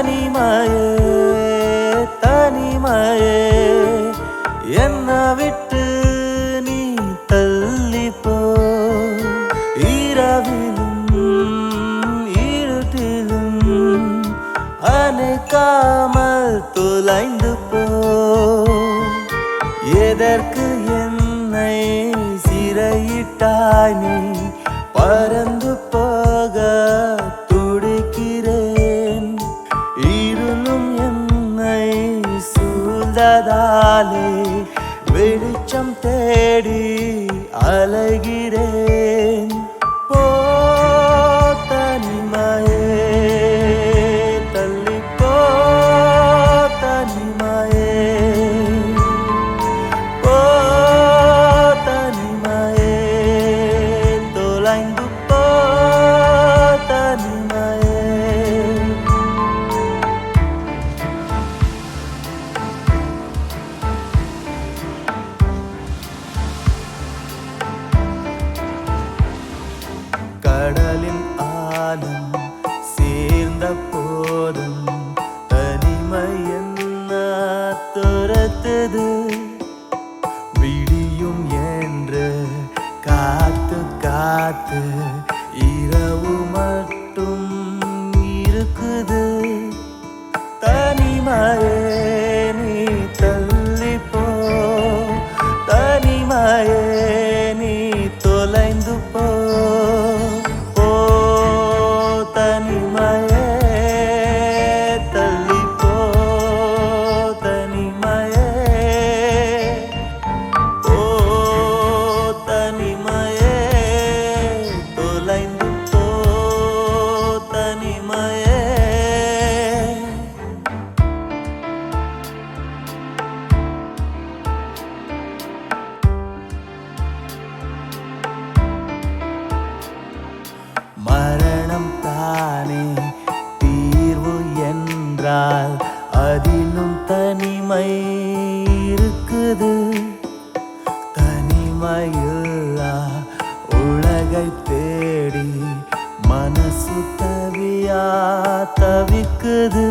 தனிமையே தனிமையே என்னை விட்டு நீ தள்ளிப்போ இரவிலும் இருட்டிலும் அணைக்காமல் தொலைந்து போ எதற்கு என்னை சிறையிட்டாய் நீ பறந்து போக துடிக்கிறேன் இருளும் என்னை சூழ்ந்ததாலே வெளிச்சம் தேடி அலைகிறேன் போ தனிமையே தள்ளிப்போ தனிமையே போ தனிமையே தொலைந்து போ தனிமையே கடலின் ஆழம் சேர்ந்த போதும் தனிமை என்ன துரத்துது விடியும் என்று காத்து காத்து இரவு மட்டும் இருக்குது தனிமையே நீ தள்ளிப்போ தனிமையே நீ தொலைந்து போ தனிமையே தள்ளிப்போ தனிமையே ஓ தனிமையே தொலைந்து போ தனிமையே மரணம் தானே தீர்வு என்றால் அதிலும் தனிமை இருக்குது தனிமையில்லா உலகை தேடி மனசு தவியா தவிக்குது